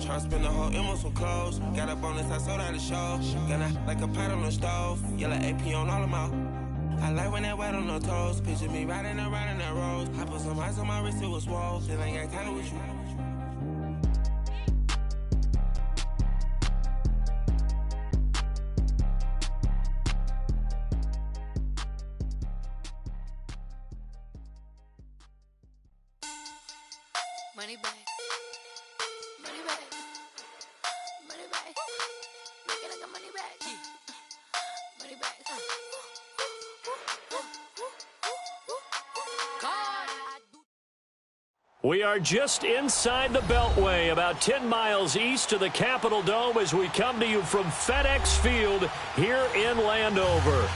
Try to spend the whole M on some clothes. Got up on this, I sold out the show. Gonna like a pot on the stove. Yellow AP on all of my. I like when that wet on the toes. Picture me riding around in that rose. I put some ice on my wrist, it was swole. Still ain't got time with you. Money back. Money back. Money back. Make it like a money back. Money back. We are just inside the Beltway, about 10 miles east of the Capitol Dome as we come to you from FedEx Field here in Landover.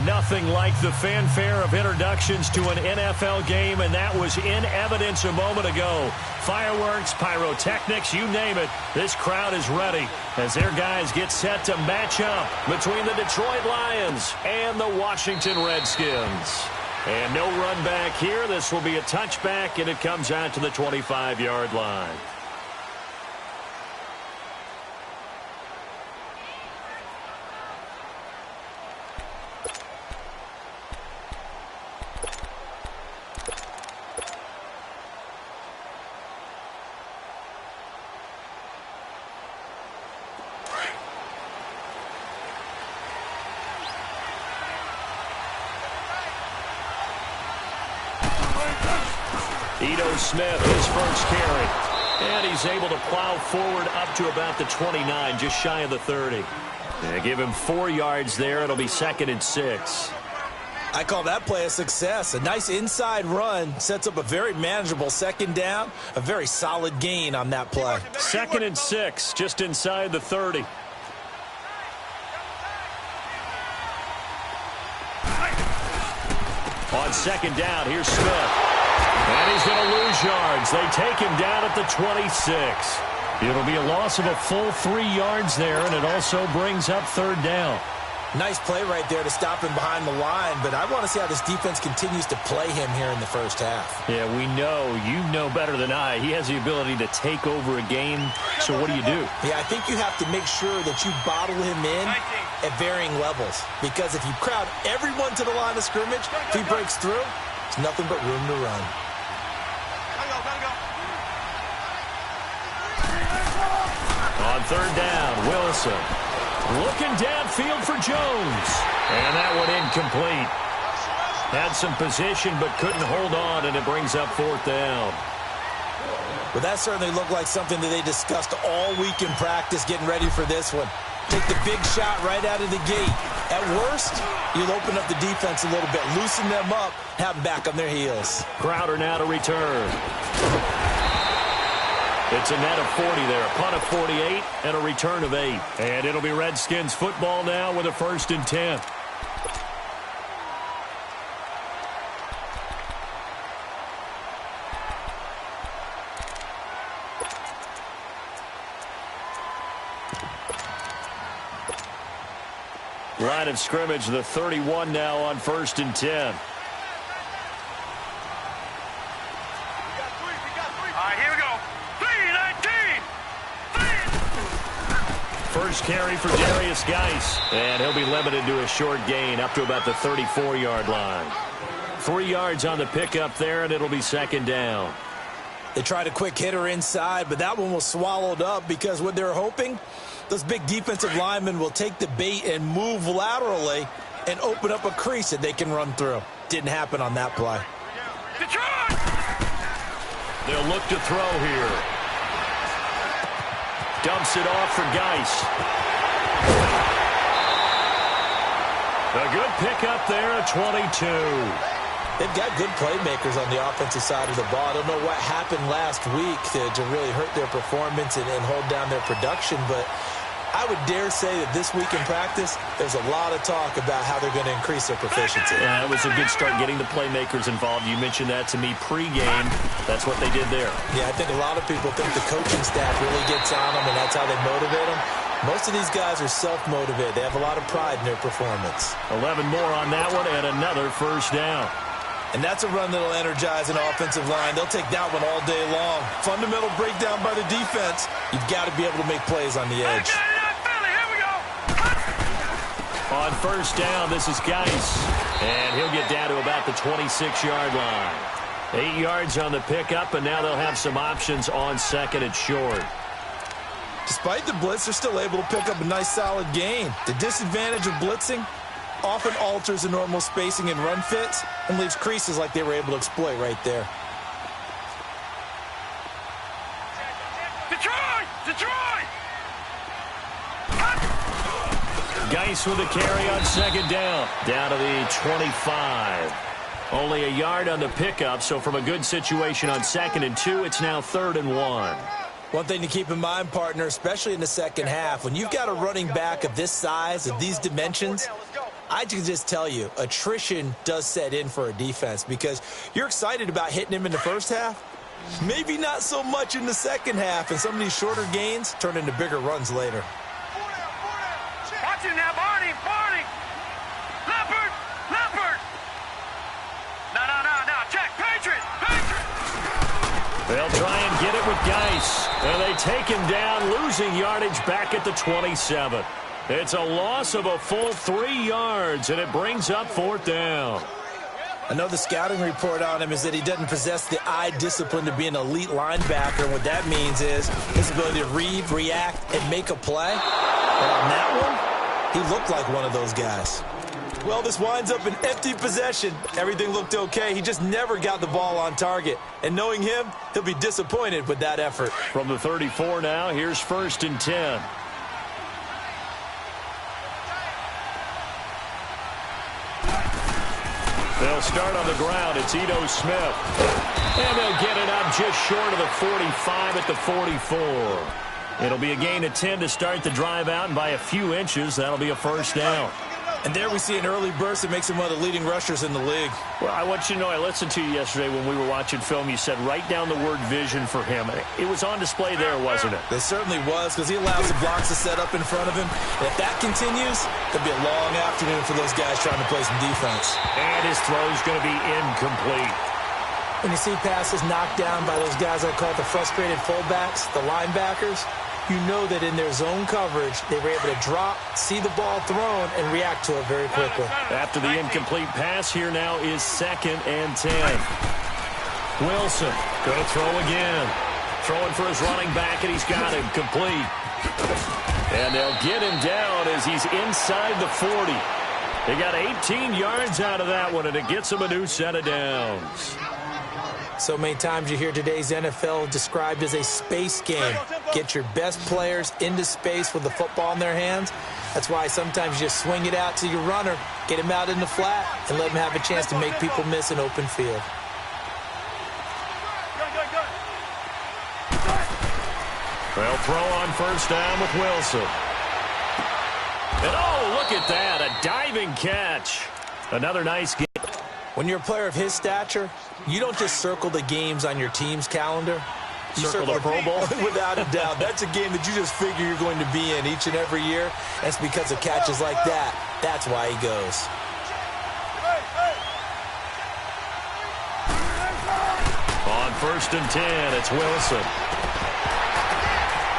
Nothing like the fanfare of introductions to an NFL game, and that was in evidence a moment ago. Fireworks, pyrotechnics, you name it. This crowd is ready as their guys get set to match up between the Detroit Lions and the Washington Redskins. And no run back here. This will be a touchback, and it comes out to the 25-yard line. Smith, his first carry. And he's able to plow forward up to about the 29, just shy of the 30. Yeah, give him 4 yards there. It'll be 2nd and 6. I call that play a success. A nice inside run sets up a very manageable 2nd down. A very solid gain on that play. 2nd and 6, just inside the 30. On 2nd down, here's Smith. And he's going to lose yards. They take him down at the 26. It'll be a loss of a full 3 yards there, and it also brings up 3rd down. Nice play right there to stop him behind the line, but I want to see how this defense continues to play him here in the first half. Yeah, we know. You know better than I. He has the ability to take over a game, so what do you do? Yeah, I think you have to make sure that you bottle him in at varying levels, because if you crowd everyone to the line of scrimmage, if he breaks through, it's nothing but room to run. On 3rd down, Wilson looking downfield for Jones. And that one incomplete. Had some position but couldn't hold on, and it brings up 4th down. Well, that certainly looked like something that they discussed all week in practice getting ready for this one. Take the big shot right out of the gate. At worst, you'll open up the defense a little bit, loosen them up, have them back on their heels. Crowder now to return. It's a net of 40 there, a punt of 48, and a return of 8. And it'll be Redskins football now with a 1st and 10. Line of scrimmage, the 31 now on 1st and 10. First carry for Darius Geis, and he'll be limited to a short gain up to about the 34-yard line. 3 yards on the pickup there, and it'll be 2nd down. They tried a quick hitter inside, but that one was swallowed up because what they're hoping, those big defensive linemen will take the bait and move laterally and open up a crease that they can run through. Didn't happen on that play. They'll look to throw here. Dumps it off for Geis. A good pickup there at 22. They've got good playmakers on the offensive side of the ball. I don't know what happened last week to really hurt their performance and hold down their production, but I would dare say that this week in practice, there's a lot of talk about how they're going to increase their proficiency. Yeah, it was a good start getting the playmakers involved. You mentioned that to me pregame. That's what they did there. Yeah, I think a lot of people think the coaching staff really gets on them, and that's how they motivate them. Most of these guys are self-motivated. They have a lot of pride in their performance. 11 more on that one and another first down. And that's a run that'll energize an offensive line. They'll take that one all day long. Fundamental breakdown by the defense. You've got to be able to make plays on the edge. On first down, this is Geis. And he'll get down to about the 26-yard line. 8 yards on the pickup, and now they'll have some options on second and short. Despite the blitz, they're still able to pick up a nice, solid gain. The disadvantage of blitzing often alters the normal spacing and run fits and leaves creases like they were able to exploit right there. Detroit! Geis with a carry on second down. Down to the 25. Only a yard on the pickup, so from a good situation on 2nd and 2, it's now 3rd and 1. One thing to keep in mind, partner, especially in the second half, when you've got a running back of this size, of these dimensions, I can just tell you, attrition does set in for a defense because you're excited about hitting him in the first half. Maybe not so much in the second half, and some of these shorter gains turn into bigger runs later. Watch it now, Barney! Leopard! No, check! Patriot! They'll try and get it with Geis. And they take him down, losing yardage back at the 27. It's a loss of a full 3 yards, and it brings up 4th down. Another scouting report on him is that he doesn't possess the eye discipline to be an elite linebacker. And what that means is his ability to read, react, and make a play. But on that one, he looked like one of those guys. Well, this winds up an empty possession. Everything looked okay. He just never got the ball on target. And knowing him, he'll be disappointed with that effort. From the 34 now, here's 1st and 10. They'll start on the ground. It's Ito Smith. And they'll get it up just short of the 45 at the 44. It'll be a gain of 10 to start the drive out, and by a few inches, that'll be a first down. And there we see an early burst that makes him one of the leading rushers in the league. Well, I want you to know, I listened to you yesterday when we were watching film. You said write down the word vision for him. It was on display there, wasn't it? It certainly was, because he allows the blocks to set up in front of him. And if that continues, it'll be a long afternoon for those guys trying to play some defense. And his throw's going to be incomplete. When you see passes knocked down by those guys I call the frustrated fullbacks, the linebackers, you know that in their zone coverage, they were able to drop, see the ball thrown, and react to it very quickly. After the incomplete pass, here now is 2nd and 10. Wilson going to throw again. Throwing for his running back, and he's got him complete. And they'll get him down as he's inside the 40. They got 18 yards out of that one, and it gets him a new set of downs. So many times you hear today's NFL described as a space game. Get your best players into space with the football in their hands. That's why sometimes you just swing it out to your runner, get him out in the flat, and let him have a chance to make people miss an open field. They'll throw on first down with Wilson. And oh, look at that, a diving catch. Another nice game. When you're a player of his stature, you don't just circle the games on your team's calendar. You circle the Pro Bowl? Without a doubt. That's a game that you just figure you're going to be in each and every year. That's because of catches like that. That's why he goes. On 1st and 10, it's Wilson.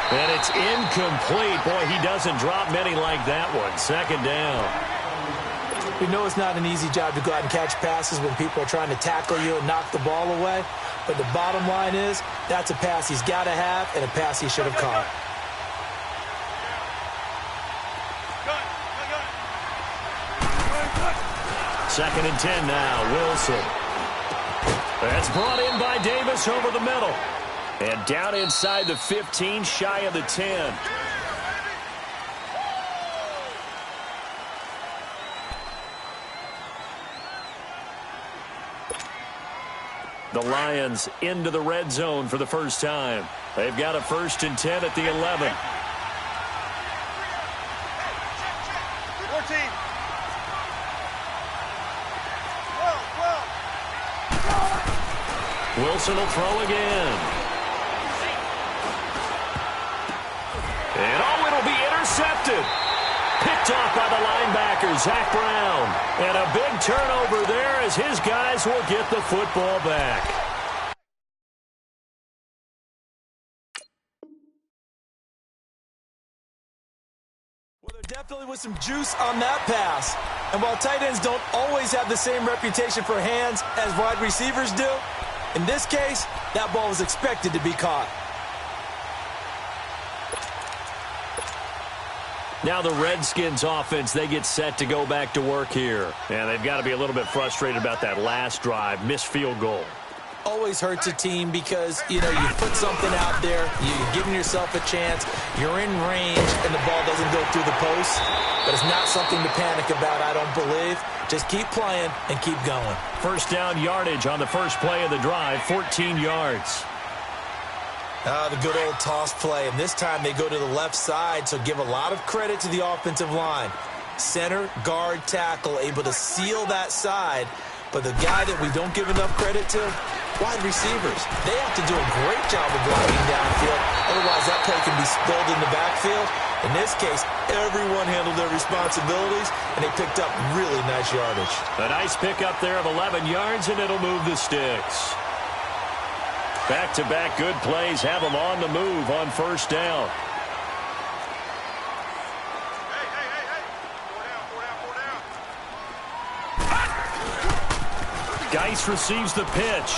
And it's incomplete. Boy, he doesn't drop many like that one. 2nd down. We know it's not an easy job to go out and catch passes when people are trying to tackle you and knock the ball away. But the bottom line is, that's a pass he's got to have and a pass he should have caught. Second and 10 now, Wilson. That's brought in by Davis over the middle. And down inside the 15, shy of the 10. The Lions into the red zone for the first time. They've got a 1st and 10 at the 11. 14. Wilson will throw again. And oh, it'll be intercepted. Picked Picked off by the linebacker, Zach Brown. And a big turnover there as his guys will get the football back. Well, there definitely was some juice on that pass. And while tight ends don't always have the same reputation for hands as wide receivers do, in this case, that ball was expected to be caught. Now the Redskins offense, they get set to go back to work here. And they've got to be a little bit frustrated about that last drive, missed field goal. Always hurts a team because, you put something out there, you're giving yourself a chance, you're in range, and the ball doesn't go through the post. But it's not something to panic about, I don't believe. Just keep playing and keep going. First down yardage on the first play of the drive, 14 yards. The good old toss play, and this time they go to the left side, so give a lot of credit to the offensive line. Center, guard, tackle, able to seal that side. But the guy that we don't give enough credit to, wide receivers. They have to do a great job of blocking downfield. Otherwise, that play can be spilled in the backfield. In this case, everyone handled their responsibilities, and they picked up really nice yardage. A nice pickup there of 11 yards, and it'll move the sticks. Back-to-back good plays have them on the move on first down. Geis receives the pitch.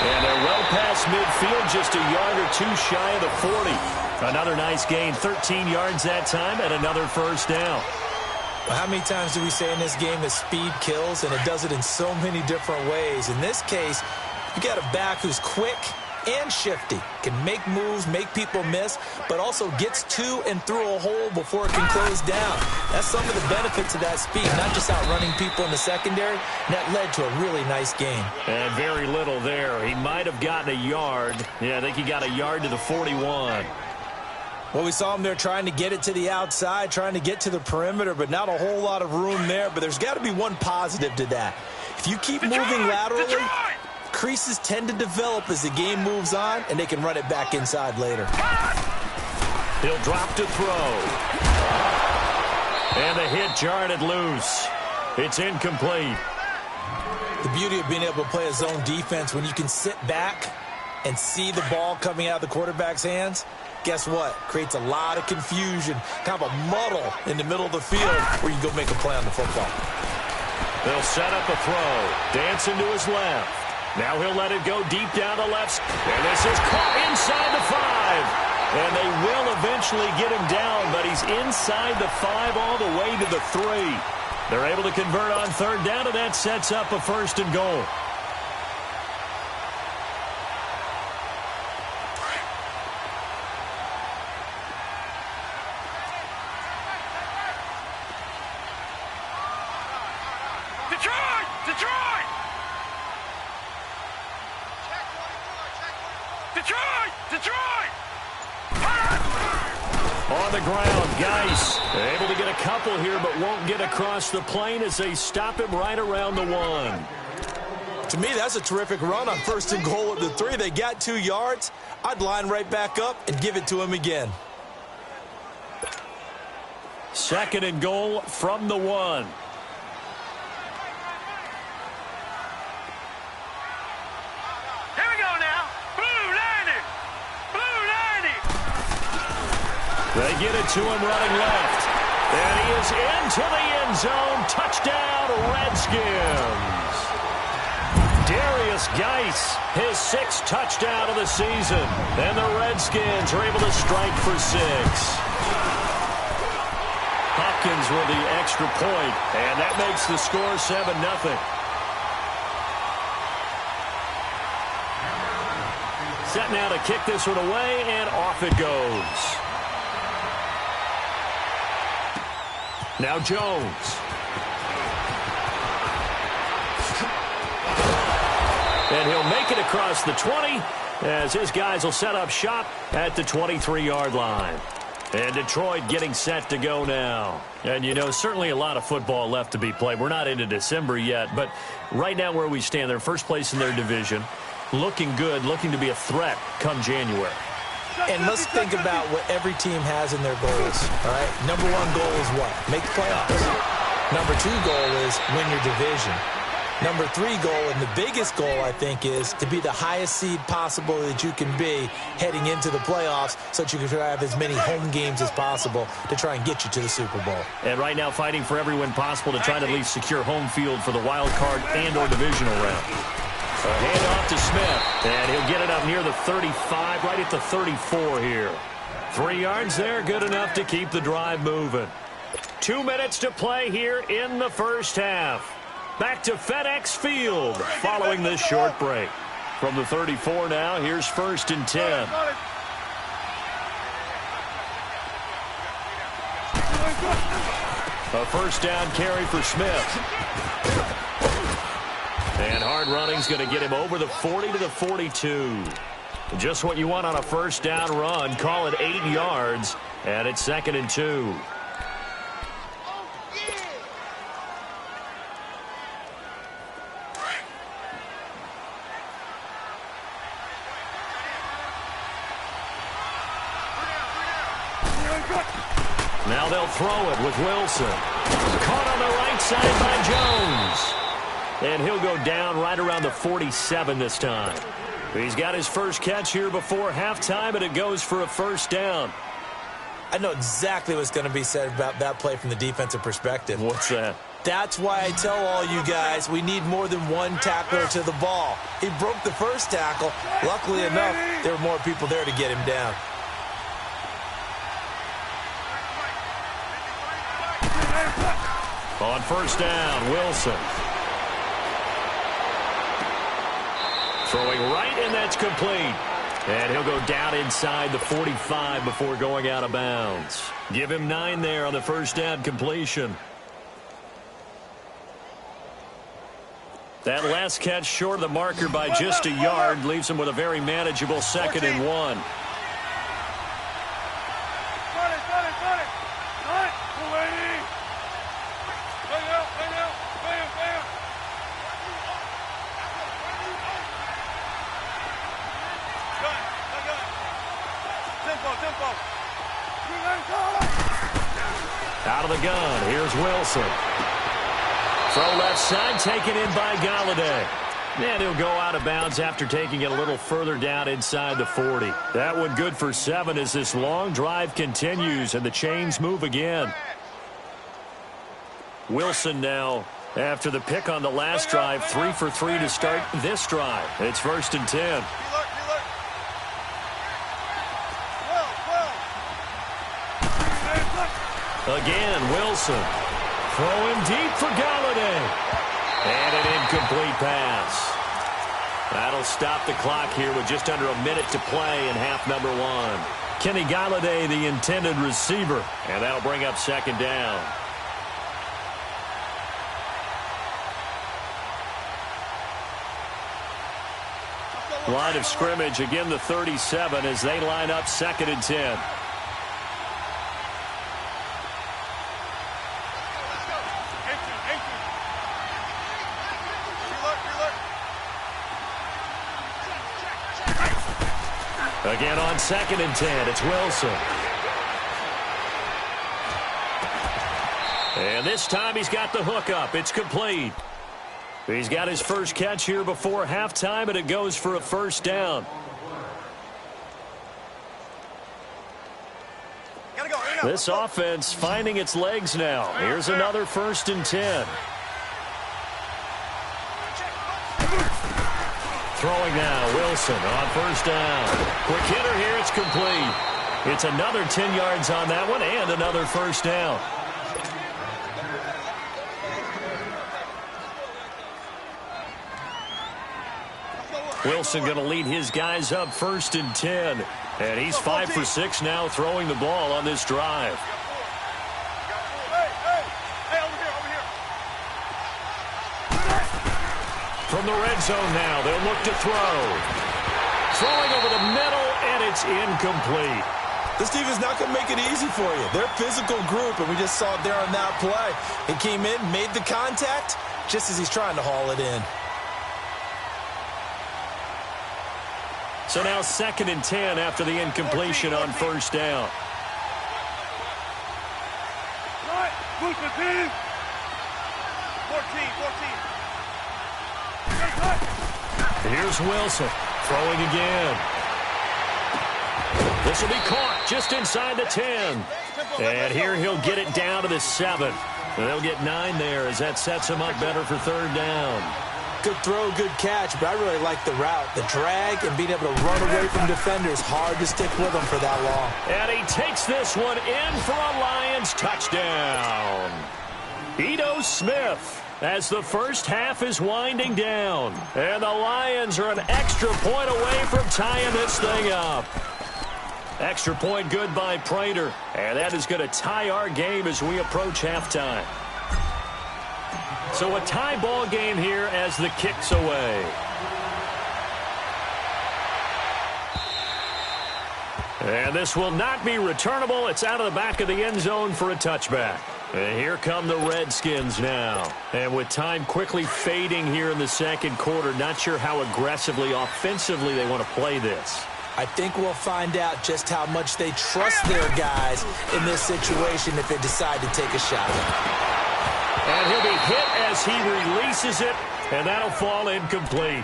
And they're well past midfield, just a yard or two shy of the 40. Another nice gain, 13 yards that time, and another first down. Well, how many times do we say in this game that speed kills, and it does it in so many different ways? In this case, you got a back who's quick and shifty, can make moves, make people miss, but also gets to and through a hole before it can close down. That's some of the benefits of that speed, not just outrunning people in the secondary. And that led to a really nice gain. And very little there. He might have gotten a yard. Yeah, I think he got a yard to the 41. Well, we saw him there trying to get it to the outside, trying to get to the perimeter, but not a whole lot of room there. But there's got to be one positive to that. If you keep moving laterally, creases tend to develop as the game moves on, and they can run it back inside later. He'll drop to throw. And the hit jarred it loose. It's incomplete. The beauty of being able to play a zone defense, when you can sit back and see the ball coming out of the quarterback's hands, guess what? Creates a lot of confusion, kind of a muddle in the middle of the field where you can go make a play on the football. They'll set up a throw. Dancing to his left. Now he'll let it go deep down the left. And this is caught inside the 5. And they will eventually get him down, but he's inside the 5 all the way to the 3. They're able to convert on third down, and that sets up a first and goal. Detroit! Detroit! Detroit! Detroit! On the ground, Geis able to get a couple here, but won't get across the plane as they stop him right around the 1. To me, that's a terrific run on first and goal at the 3. They got 2 yards. I'd line right back up and give it to him again. Second and goal from the 1. Here we go now. Blue 90! Blue 90! They get it to him running left. And he is into the end zone. Touchdown, Redskins. Darius Geis, his 6th touchdown of the season. And the Redskins are able to strike for 6. Hopkins with the extra point, and that makes the score 7-0. Set now to kick this one away, and off it goes. Now Jones. And he'll make it across the 20 as his guys will set up shop at the 23-yard line. And Detroit getting set to go now. And, certainly a lot of football left to be played. We're not into December yet, but right now where we stand, they're first place in their division. Looking good, looking to be a threat come January. And let's think about what every team has in their goals, all right? Number one goal is what? Make the playoffs. Number two goal is win your division. Number three goal, and the biggest goal, I think, is to be the highest seed possible that you can be heading into the playoffs so that you can have as many home games as possible to try and get you to the Super Bowl. And right now fighting for every win possible to try to at least secure home field for the wild card and or divisional round. A handoff to Smith, and he'll get it up near the 35, right at the 34 here. 3 yards there, good enough to keep the drive moving. 2 minutes to play here in the first half. Back to FedEx Field following this short break. From the 34 now, here's 1st and 10. A first down carry for Smith. And hard running's going to get him over the 40 to the 42. Just what you want on a first down run. Call it 8 yards, and it's 2nd and 2. Now they'll throw it with Wilson. Caught on the right side by Jones. And he'll go down right around the 47 this time. He's got his first catch here before halftime, and it goes for a first down. I know exactly what's going to be said about that play from the defensive perspective. What's that? That's why I tell all you guys we need more than one tackler to the ball. He broke the first tackle. Luckily enough, there were more people there to get him down. On first down, Wilson. Throwing right, and that's complete. And he'll go down inside the 45 before going out of bounds. Give him 9 there on the first down completion. That last catch short of the marker by just a yard leaves him with a very manageable 2nd and 1. Out of the gun, here's Wilson. Throw left side, taken in by Galladay. And he'll go out of bounds after taking it a little further down inside the 40. That one good for 7 as this long drive continues and the chains move again. Wilson now, after the pick on the last drive, 3 for 3 to start this drive. It's 1st and 10. Again, Wilson. Throw him deep for Galladay. And an incomplete pass. That'll stop the clock here with just under a minute to play in half number 1. Kenny Galladay, the intended receiver. And that'll bring up 2nd down. Line of scrimmage, again the 37 as they line up 2nd and 10. Again on 2nd and 10, it's Wilson. And this time he's got the hook up. It's complete. He's got his first catch here before halftime, and it goes for a first down. This offense finding its legs now. Here's another 1st and 10. Throwing now, Wilson on first down. Quick hitter here, it's complete. It's another 10 yards on that one and another first down. Wilson going to lead his guys up 1st and 10. And he's 5 for 6 now throwing the ball on this drive. From the red zone now, they'll look to throw. Throwing over the middle, and it's incomplete. This defense not going to make it easy for you. They're a physical group, and we just saw it there on that play. He came in, made the contact, just as he's trying to haul it in. So now 2nd and 10 after the incompletion on first down. Right, push the team. 14. Here's Wilson throwing again. This will be caught just inside the 10. And here he'll get it down to the 7. They'll get 9 there as that sets him up better for 3rd down. Good throw, good catch, but I really like the route. The drag and being able to run away from defenders. Hard to stick with them for that long. And he takes this one in for a Lions touchdown. Ito Smith as the first half is winding down. And the Lions are an extra point away from tying this thing up. Extra point good by Prater. And that is going to tie our game as we approach halftime. So a tie ball game here as the kick's away. And this will not be returnable. It's out of the back of the end zone for a touchback. And here come the Redskins now. And with time quickly fading here in the second quarter, not sure how aggressively, offensively they want to play this. I think we'll find out just how much they trust their guys in this situation if they decide to take a shot. And he'll be hit as he releases it, and that'll fall incomplete.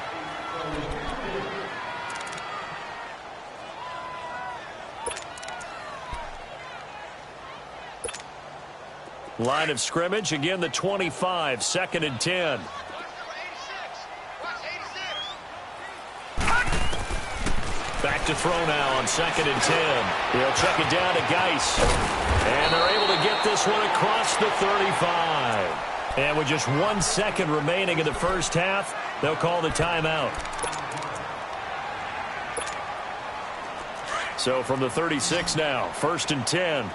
Line of scrimmage, again the 25, 2nd and 10. Back to throw now on 2nd and 10. He'll check it down to Geis. And they're able to get this one across the 35. And with just 1 second remaining in the first half, they'll call the timeout. So from the 36 now, 1st and 10.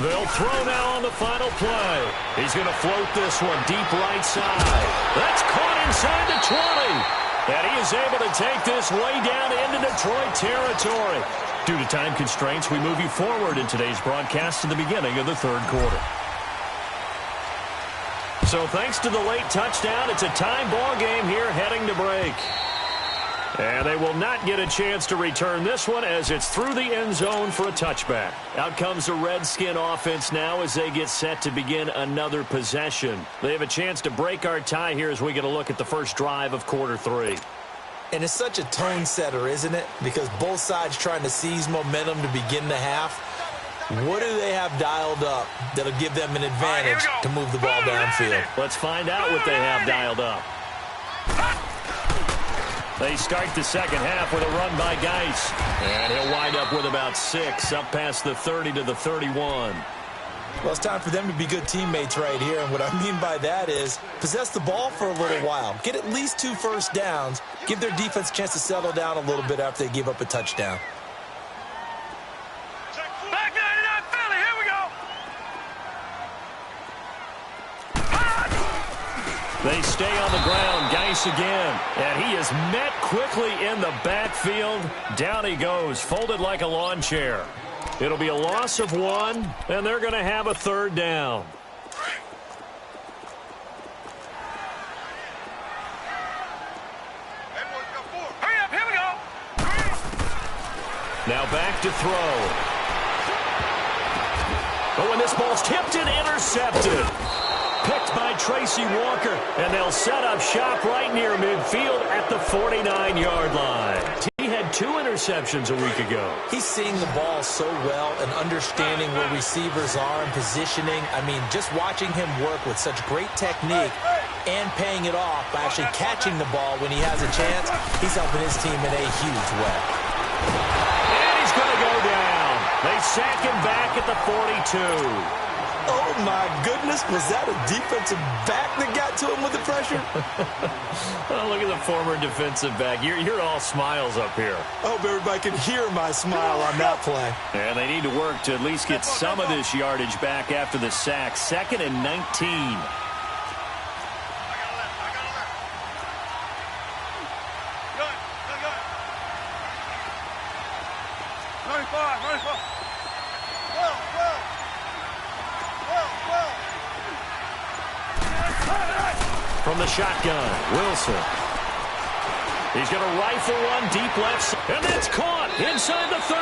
They'll throw now on the final play. He's going to float this one deep right side. That's caught inside the 20. And he is able to take this way down into Detroit territory. Due to time constraints, we move you forward in today's broadcast to the beginning of the 3rd quarter. So thanks to the late touchdown, it's a tie ball game here heading to break. And they will not get a chance to return this one as it's through the end zone for a touchback. Out comes the Redskin offense now as they get set to begin another possession. They have a chance to break our tie here as we get a look at the first drive of quarter 3. And it's such a tone setter, isn't it? Because both sides trying to seize momentum to begin the half. What do they have dialed up that'll give them an advantage to move the ball downfield? Let's find out what they have dialed up. They start the second half with a run by Geis. And he'll wind up with about 6, up past the 30 to the 31. Well, it's time for them to be good teammates right here. And what I mean by that is possess the ball for a little while. Get at least 2 first downs. Give their defense a chance to settle down a little bit after they give up a touchdown. Back 99 Philly, here we go. They stay on the ground. Geis again. And he is met quickly in the backfield. Down he goes, folded like a lawn chair. It'll be a loss of 1, and they're going to have a 3rd down. Hurry up, here we go. Now back to throw. But when this ball's tipped and intercepted. Picked by Tracy Walker, and they'll set up shop right near midfield at the 49-yard line. He had 2 interceptions a week ago. He's seeing the ball so well and understanding where receivers are and positioning. I mean, just watching him work with such great technique and paying it off by actually catching the ball when he has a chance, he's helping his team in a huge way. And he's going to go down. They sack him back at the 42. Oh, my goodness. Was that a defensive back that got to him with the pressure? Oh, look at the former defensive back. You're all smiles up here. I hope everybody can hear my smile on that play. And they need to work to at least get some of this yardage back after the sack. 2nd and 19. from the shotgun. Wilson. He's going to rifle one deep left. And that's caught inside the 30.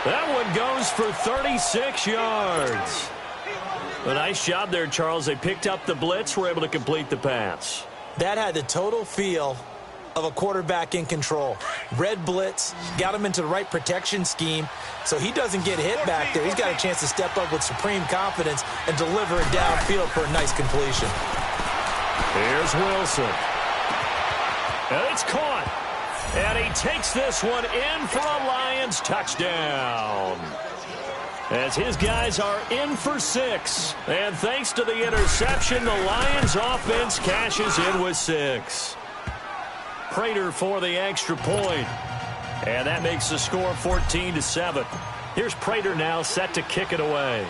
That one goes for 36 yards. A nice job there, Charles. They picked up the blitz, were able to complete the pass. That had the total feel of a quarterback in control. Red blitz, got him into the right protection scheme, so he doesn't get hit back there. He's got a chance to step up with supreme confidence and deliver it downfield for a nice completion. Here's Wilson. And it's caught. And he takes this one in for a Lions touchdown. As his guys are in for 6. And thanks to the interception, the Lions offense cashes in with 6. Prater for the extra point. And that makes the score 14-7. Here's Prater now set to kick it away.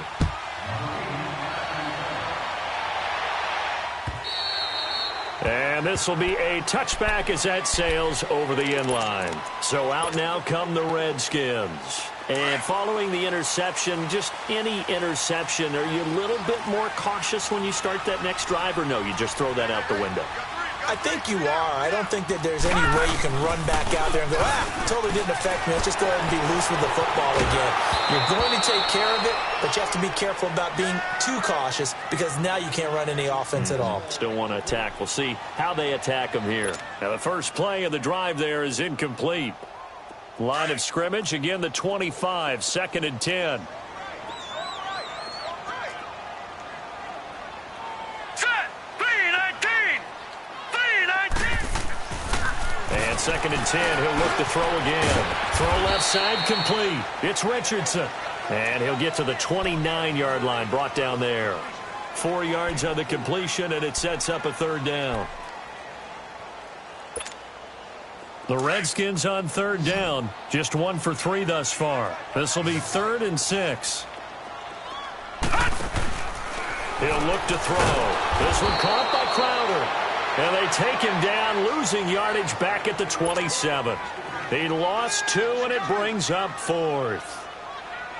And this will be a touchback as that sails over the end line. So out now come the Redskins. And following the interception, just any interception, are you a little bit more cautious when you start that next drive, or no, you just throw that out the window? I think you are. I don't think that there's any way you can run back out there and go, totally didn't affect me. Let's just go ahead and be loose with the football again. You're going to take care of it, but you have to be careful about being too cautious because now you can't run any offense at all. Still want to attack. We'll see how they attack them here. Now, the first play of the drive there is incomplete. Line of scrimmage, again, the 25, 2nd and 10. And 2nd and 10, he'll look to throw again. Throw left side, complete. It's Richardson. And he'll get to the 29-yard line, brought down there. 4 yards on the completion, and it sets up a 3rd down. The Redskins on 3rd down, just 1 for 3 thus far. This will be 3rd and 6. He'll look to throw. This one caught by Crowder. And they take him down, losing yardage back at the 27. He lost 2, and it brings up 4th.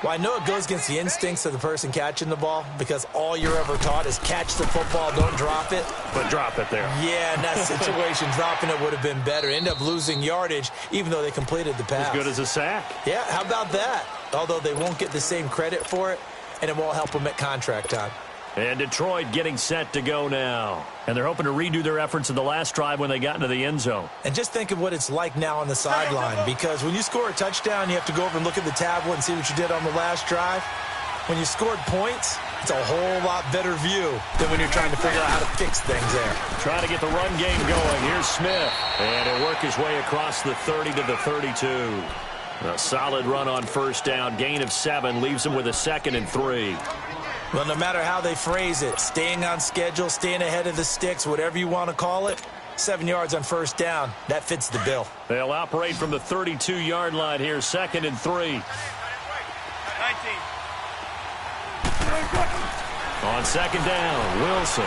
Well, I know it goes against the instincts of the person catching the ball because all you're ever taught is catch the football, don't drop it. But drop it there. Yeah, in that situation, dropping it would have been better. End up losing yardage, even though they completed the pass. As good as a sack. Yeah, how about that? Although they won't get the same credit for it, and it won't help them at contract time. And Detroit getting set to go now. And they're hoping to redo their efforts in the last drive when they got into the end zone. And just think of what it's like now on the sideline, because when you score a touchdown, you have to go over and look at the tablet and see what you did on the last drive. When you scored points, it's a whole lot better view than when you're trying to figure out how to fix things there. Trying to get the run game going. Here's Smith. And he'll work his way across the 30 to the 32. A solid run on 1st down. Gain of 7 leaves him with a 2nd and 3. Well, no matter how they phrase it, staying on schedule, staying ahead of the sticks, whatever you want to call it, 7 yards on 1st down, that fits the bill. They'll operate from the 32-yard line here, 2nd and 3. 19. On 2nd down, Wilson.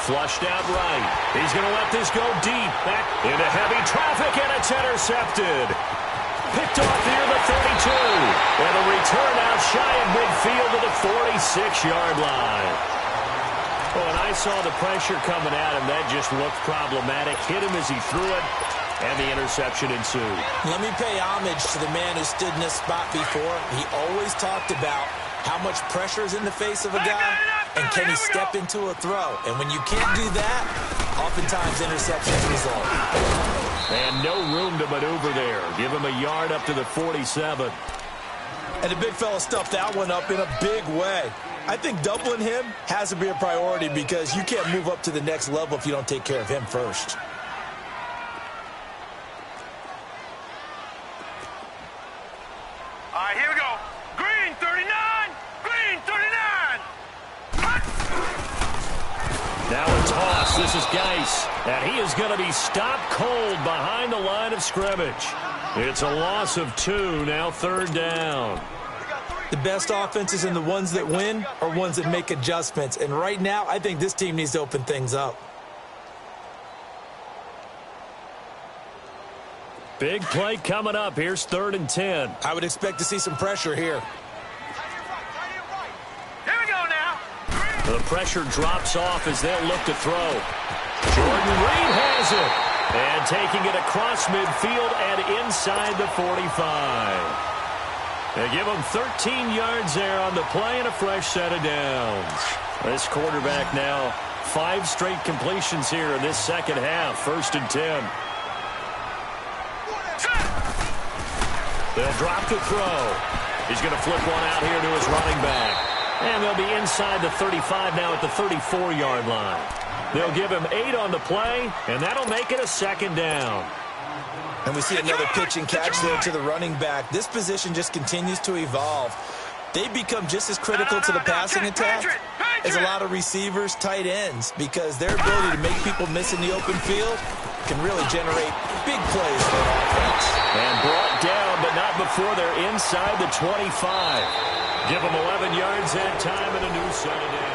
Flushed out right. He's going to let this go deep. Back into heavy traffic, and it's intercepted. Picked off near the 32. And a return out shy of midfield to the 46-yard line. Oh, and I saw the pressure coming at him. That just looked problematic. Hit him as he threw it, and the interception ensued. Let me pay homage to the man who stood in this spot before. He always talked about how much pressure is in the face of a guy, and can he step into a throw. And when you can't do that, oftentimes interceptions result. And no room to maneuver there. Give him a yard up to the 47. And the big fella stuffed that one up in a big way. I think doubling him has to be a priority because you can't move up to the next level if you don't take care of him first. All right, here we go. Green 39. Green 39. Now a toss. This is Geis. And he is going to be stopped cold behind the line of scrimmage. It's a loss of 2. Now 3rd down. The best offenses and the ones that win are ones that make adjustments. And right now, I think this team needs to open things up. Big play coming up. Here's 3rd and 10. I would expect to see some pressure here. Here we go now. The pressure drops off as they'll look to throw. Jordan Reed has it. And taking it across midfield and inside the 45. They give him 13 yards there on the play and a fresh set of downs. This quarterback now 5 straight completions here in this second half. 1st and 10. They'll drop to throw. He's going to flip one out here to his running back. And they'll be inside the 35 now at the 34-yard line. They'll give him 8 on the play, and that'll make it a 2nd down. And we see another pitch and catch there to the running back. This position just continues to evolve. They become just as critical to the passing attack as a lot of receivers, tight ends, because their ability to make people miss in the open field can really generate big plays for an offense. And brought down, but not before they're inside the 25. Give them 11 yards that time and a new set of downs.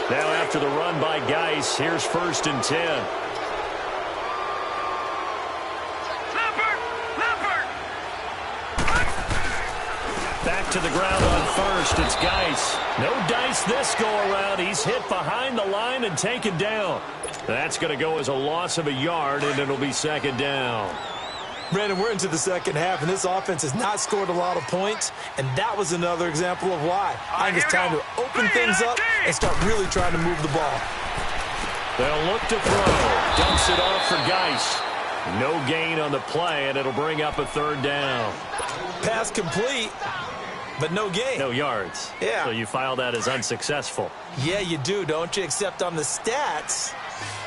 Now after the run by Geis, here's 1st and 10. Back to the ground on 1st. It's Geis. No dice this go-around. He's hit behind the line and taken down. That's going to go as a loss of a yard, and it'll be 2nd down. Brandon, we're into the second half, and this offense has not scored a lot of points, and that was another example of why. I think it's time to open things up and start really trying to move the ball. They'll look to throw. Dumps it off for Geis. No gain on the play, and it'll bring up a 3rd down. Pass complete, but no gain. No yards. Yeah. So you file that as unsuccessful. Yeah, you do, don't you? Except on the stats,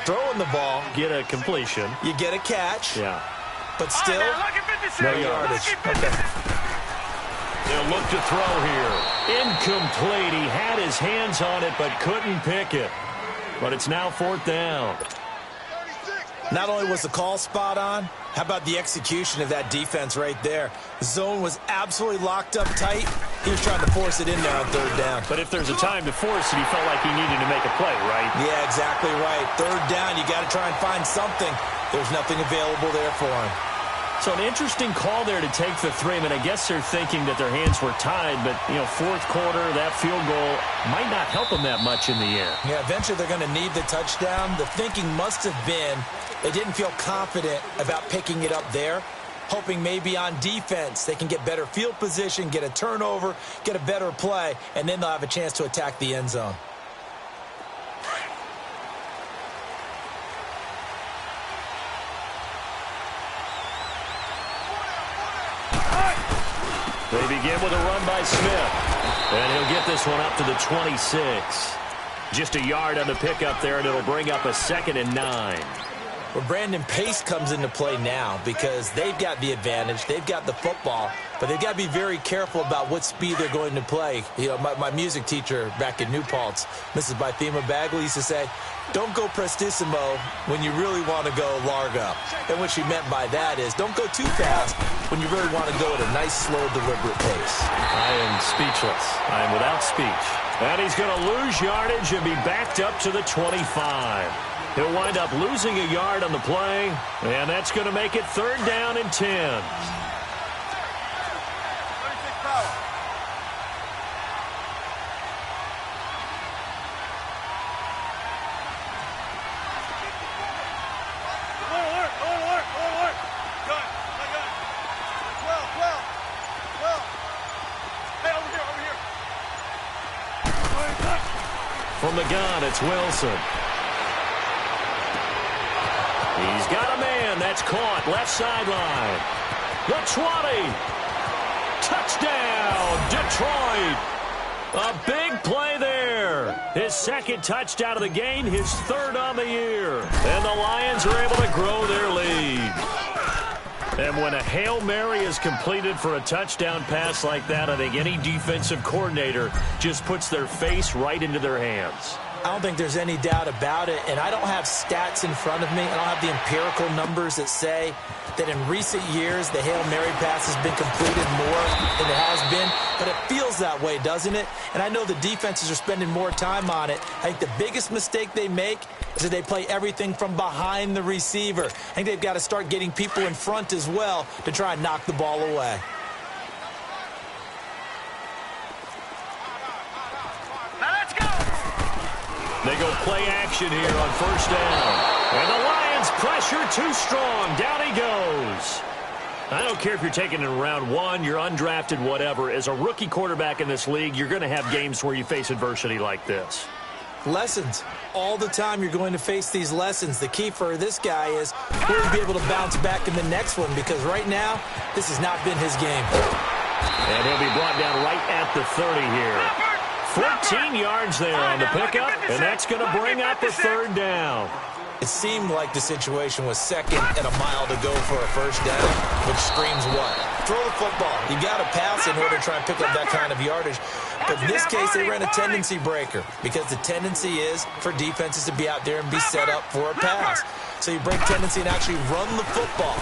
throwing the ball. Get a completion. You get a catch. Yeah. But still, no yardage. Okay. They'll look to throw here. Incomplete. He had his hands on it, but couldn't pick it. But it's now 4th down. Not only was the call spot on, how about the execution of that defense right there? The zone was absolutely locked up tight. He was trying to force it in there on 3rd down. But if there's a time to force it, he felt like he needed to make a play, right? Yeah, exactly right. 3rd down, you got to try and find something. There's nothing available there for him. So an interesting call there to take the 3. I mean, I guess they're thinking that their hands were tied, but, 4th quarter, that field goal might not help them that much in the air. Yeah, eventually they're going to need the touchdown. The thinking must have been they didn't feel confident about picking it up there, hoping maybe on defense they can get better field position, get a turnover, get a better play, and then they'll have a chance to attack the end zone. They begin with a run by Smith. And he'll get this one up to the 26. Just a yard on the pickup there, and it'll bring up a 2nd and 9. Well, Brandon, pace comes into play now because they've got the advantage. They've got the football, but they've got to be very careful about what speed they're going to play. My music teacher back in New Paltz, Mrs. Bythema Bagley, used to say, don't go prestissimo when you really want to go largo. And what she meant by that is don't go too fast when you really want to go at a nice, slow, deliberate pace. I am speechless. I am without speech. And he's going to lose yardage and be backed up to the 25. He'll wind up losing a yard on the play, and that's going to make it 3rd down and 10. From the gun, it's Wilson. He's got a man. That's caught. Left sideline. The 20. Touchdown, Detroit. A big play there. His 2nd touchdown of the game, his 3rd on the year. And the Lions are able to grow their lead. And when a Hail Mary is completed for a touchdown pass like that, I think any defensive coordinator just puts their face right into their hands. I don't think there's any doubt about it, and I don't have stats in front of me. I don't have the empirical numbers that say that in recent years the Hail Mary pass has been completed more than it has been, but it feels that way, doesn't it? And I know the defenses are spending more time on it. I think the biggest mistake they make is that they play everything from behind the receiver. I think they've got to start getting people in front as well to try and knock the ball away. They go play action here on first down. And the Lions pressure too strong. Down he goes. I don't care if you're taking it in round one, you're undrafted, whatever. As a rookie quarterback in this league, you're going to have games where you face adversity like this. Lessons. All the time you're going to face these lessons. The key for this guy is will he be able to bounce back in the next one, because right now, this has not been his game. And he'll be brought down right at the 30 here. 14 yards there on the pickup, and that's going to bring up a third down. It seemed like the situation was second and a mile to go for a first down, which screams what? Throw the football. You got to pass in order to try and pick up that kind of yardage. But in this case, they ran a tendency breaker, because the tendency is for defenses to be out there and be set up for a pass. So you break tendency and actually run the football.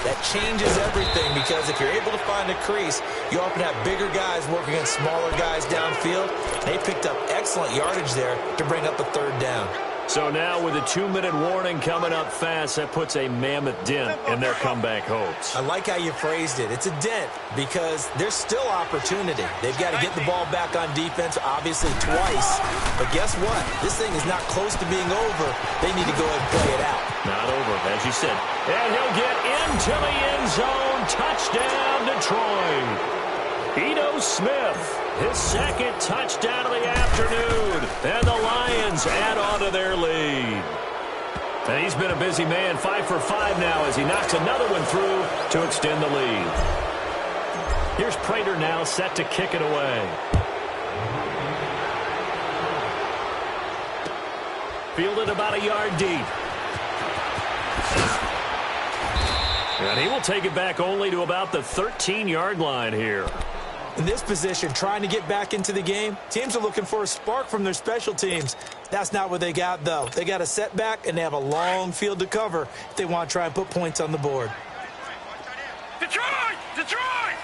That changes everything, because if you're able to find a crease, you often have bigger guys working against smaller guys downfield. They picked up excellent yardage there to bring up a third down. So now with a 2-minute warning coming up fast, that puts a mammoth dent in their comeback hopes. I like how you phrased it. It's a dent because there's still opportunity. They've got to get the ball back on defense, obviously twice. But guess what? This thing is not close to being over. They need to go ahead and play it out. Not over, as you said. And he'll get into the end zone. Touchdown, Detroit. Ito Smith, his second touchdown of the afternoon. And the Lions add on to their lead. And he's been a busy man, 5 for 5 now as he knocks another one through to extend the lead. Here's Prater now set to kick it away. Fielded about a yard deep. And he will take it back only to about the 13-yard line here. In this position, trying to get back into the game, teams are looking for a spark from their special teams. That's not what they got, though. They got a setback, and they have a long field to cover if they want to try and put points on the board. Detroit! Detroit!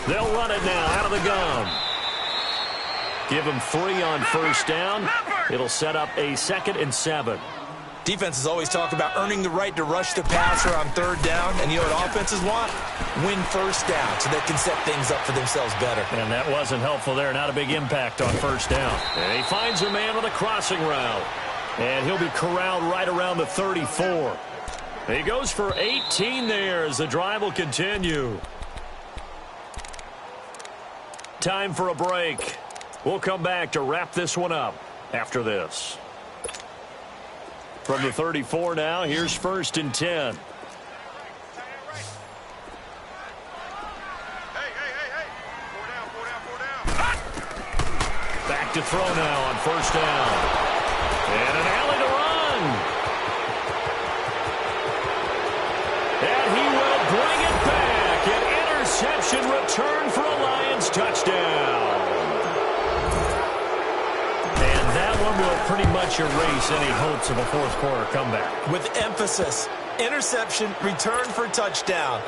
They'll run it now out of the gun. Give them 3 on first down. It'll set up a 2nd and 7. Defenses always talk about earning the right to rush the passer on third down, and you know what offenses want? Win first down so they can set things up for themselves better. And that wasn't helpful there. Not a big impact on first down. And he finds a man on the crossing route. And he'll be corralled right around the 34. He goes for 18 there as the drive will continue. Time for a break. We'll come back to wrap this one up after this. From the 34 now, here's 1st and 10. Back to throw now on first down. And an alley to run. And he will bring it back. An interception return for a Lions touchdown. That one will pretty much erase any hopes of a fourth-quarter comeback. With emphasis, interception, return for touchdown.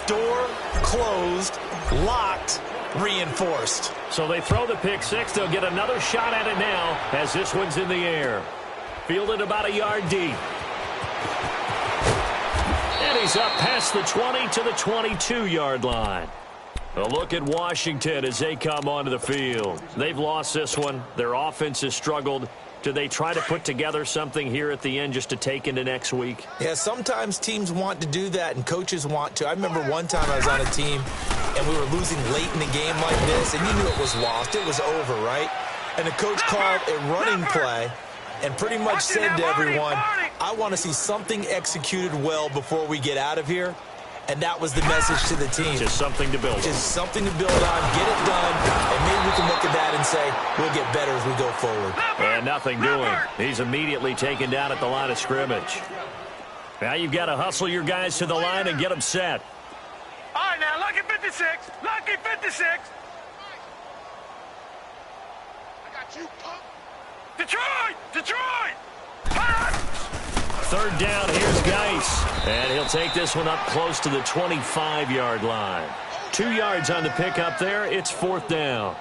Door closed, locked, reinforced. So they throw the pick six. They'll get another shot at it now as this one's in the air. Fielded about a yard deep. And he's up past the 20 to the 22-yard line. A look at Washington as they come onto the field. They've lost this one. Their offense has struggled. Do they try to put together something here at the end just to take into next week? Yeah, sometimes teams want to do that and coaches want to. I remember one time I was on a team and we were losing late in the game like this, and you knew it was lost. It was over, right? And the coach called a running play and pretty much said to everyone, I want to see something executed well before we get out of here. And that was the message to the team. Just something to build on. Just something to build on, get it done, and maybe we can look at that and say, we'll get better as we go forward. And nothing doing. He's immediately taken down at the line of scrimmage. Now you've got to hustle your guys to the line and get them set. All right, now, lucky 56. Lucky 56. I got you, punk. Detroit! Detroit! Third down, here's Geis. And he'll take this one up close to the 25-yard line. 2 yards on the pickup there. It's 4th down.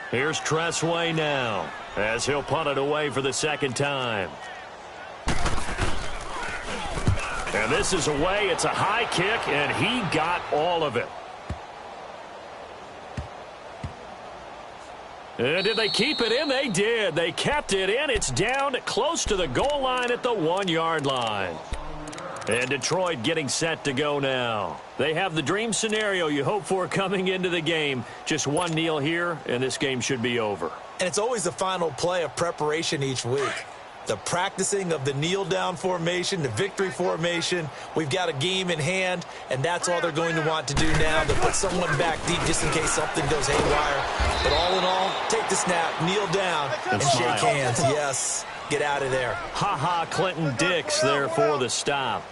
Here's Tressway now. as he'll punt it away for the second time. And this is away. It's a high kick, and he got all of it. And did they keep it in? They did. They kept it in. It's down close to the goal line at the 1-yard line. And Detroit getting set to go now. They have the dream scenario you hope for coming into the game. Just one kneel here, and this game should be over. And it's always the final play of preparation each week. The practicing of the kneel-down formation, the victory formation. We've got a game in hand, and that's all they're going to want to do now, to put someone back deep just in case something goes haywire. But all in all, take the snap, kneel down, and shake hands. Yes, get out of there. Ha-ha, Clinton Dix there for the stop.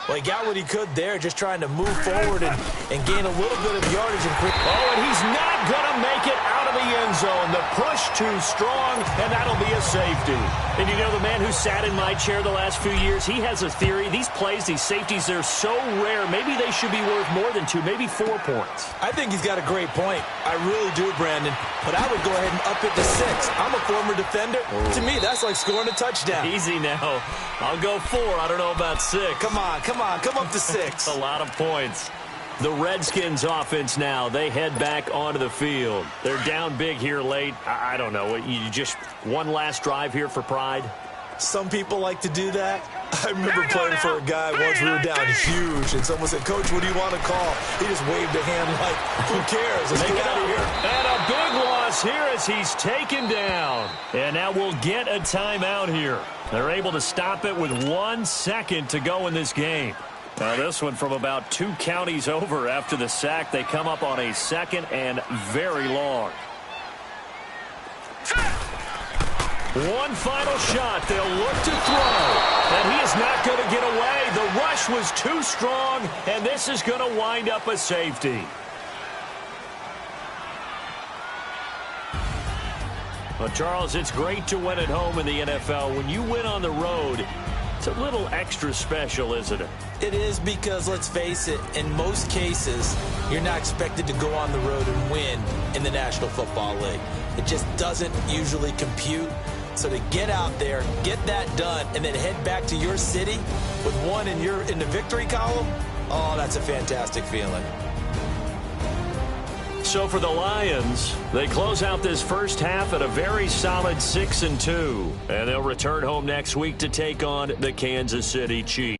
Well, he got what he could there, just trying to move forward and gain a little bit of yardage. Oh, and he's not going to make it out of the end zone. The push too strong, and that'll be a safety. And you know, the man who sat in my chair the last few years, he has a theory. These plays, these safeties, they're so rare. Maybe they should be worth more than 2, maybe 4 points. I think he's got a great point. I really do, Brandon. But I would go ahead and up it to 6. I'm a former defender. Ooh. To me, that's like scoring a touchdown. Easy now. I'll go 4. I don't know about 6. Come on, come up to 6. A lot of points. The Redskins offense now, they head back onto the field. They're down big here late. I don't know. You just one last drive here for pride? Some people like to do that. I remember playing for a guy once. We were down huge, and someone said, "Coach, what do you want to call?" He just waved a hand like, who cares? Let's get out of here. And a big loss here as he's taken down. And now we'll get a timeout here. They're able to stop it with 1 second to go in this game. Now this one from about 2 counties over after the sack. They come up on a 2nd and very long. One final shot. They'll look to throw. And he is not going to get away. The rush was too strong, and this is going to wind up a safety. Well, Charles, it's great to win at home in the NFL. When you win on the road, it's a little extra special, isn't it? It is, because, let's face it, in most cases, you're not expected to go on the road and win in the National Football League. It just doesn't usually compute. So to get out there, get that done, and then head back to your city with 1 in the victory column, oh, that's a fantastic feeling. So for the Lions, they close out this first half at a very solid 6-2. And they'll return home next week to take on the Kansas City Chiefs.